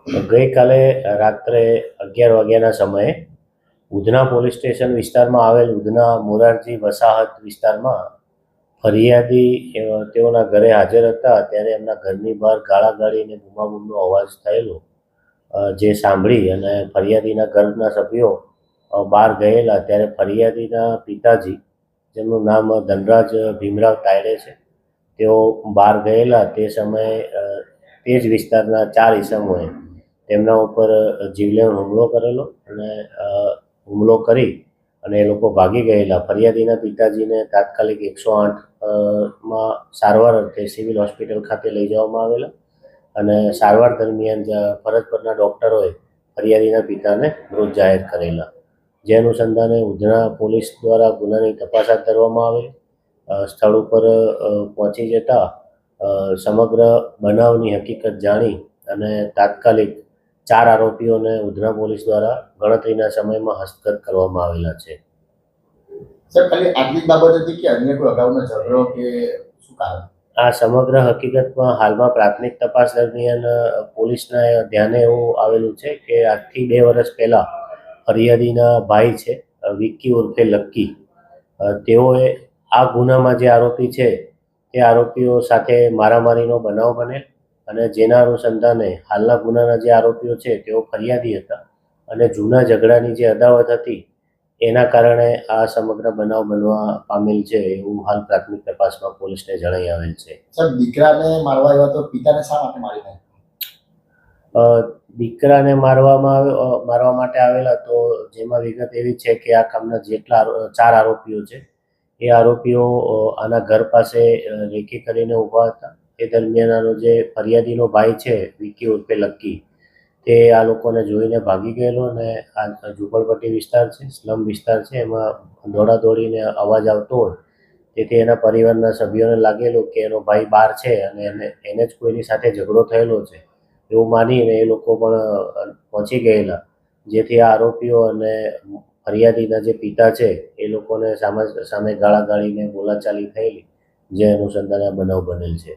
ગઈકાલે રાત્રે 11 વાગ્યાના સમયે ઉધના પોલીસ સ્ટેશન વિસ્તારમાં આવેલ ઉધના મોરારજી વસાહત વિસ્તારમાં ફરિયાદી તેઓના ઘરે હાજર હતા ત્યારે એમના ઘરની બહાર ગાળાગાળી અને બૂમાબૂમનો અવાજ થયેલો, જે સાંભળી અને ફરિયાદીના ઘરના સભ્યો બહાર ગયેલા ત્યારે ફરિયાદીના પિતાજી, જેમનું નામ ધનરાજ ભીમરાવ તાયડે છે, તેઓ બહાર ગયેલા તે સમયે તે જ વિસ્તારના 4 ઈસમોએ તેમના ઉપર જીવલેણ હુમલો કરેલો અને હુમલો કરી અને એ લોકો ભાગી ગયેલા. ફરિયાદીના પિતાજીને તાત્કાલિક 108માં સારવાર અર્થે સિવિલ હોસ્પિટલ ખાતે લઈ જવામાં આવેલા અને સારવાર દરમિયાન ફરજ પરના ડૉક્ટરોએ ફરિયાદીના પિતાને મૃત જાહેર કરેલા. જે અનુસંધાને ઉધના પોલીસ દ્વારા ગુનાની તપાસ હાથ ધરવામાં આવેલી. સ્થળ ઉપર પહોંચી જતા સમગ્ર બનાવની હકીકત જાણી અને તાત્કાલિક 4 આરોપીઓને ઉધના પોલીસ દ્વારા ગણતરીના સમયમાં હસ્તગત કરવામાં આવેલા છે. સર, ખાલી આટલી જ બાબત હતી કે અન્ય કોઈ અગાઉનો ઝઘડો કે શું કારણ? આ સમગ્ર હકીકતમાં હાલમાં પ્રાથમિક તપાસ દરમિયાન પોલીસના ધ્યાને એવું આવેલું છે કે આજથી 2 વર્ષ પહેલાં ફરિયાદીના ભાઈ છે વિક્કી ઉર્ફે લક્કી, તેઓએ આ ગુનામાં જે આરોપી છે તે આરોપીઓ સાથે મારામારીનો બનાવ બનેલ અને જેના અનુસંધાને હાલના ગુનાના જે આરોપીઓ છે તેઓ ફરિયાદી હતા અને જૂના ઝઘડાની જે અદાવત હતી એના કારણે આ સમગ્ર બનાવ બનવા પામેલ છે એવું હાલ પ્રાથમિક તપાસમાં પોલીસને જણાઈ આવેલ છે. સર, દીકરાને મારવા આવ્યા તો પિતાને શા માટે મારી નાખ્યો? દીકરાને મારવા માટે આવેલા તો જેમાં વિગત એવી છે કે આ કામના જેટલા 4 આરોપીઓ છે એ આરોપીઓ આના ઘર પાસે રેકી કરીને ઊભા હતા. એ દરમિયાન આનો જે ફરિયાદીનો ભાઈ છે વિક્કી ઉર્ફે લક્કી, તે આ લોકોને જોઈને ભાગી ગયેલો અને આ ઝૂંપડપટ્ટી વિસ્તાર છે, સ્લમ વિસ્તાર છે, એમાં દોડાદોડીને અવાજ આવતો હોય તેથી એના પરિવારના સભ્યોને લાગેલું કે એનો ભાઈ બહાર છે અને એને જ કોઈની સાથે ઝઘડો થયેલો છે એવું માનીને એ લોકો પણ પહોંચી ગયેલા, જેથી આ આરોપીઓ અને ફરિયાદીના જે પિતા છે એ લોકોને સામે ગાળાગાળીને બોલાચાલી થયેલી, જે અનુસંધાને આ બનાવ બનેલ છે.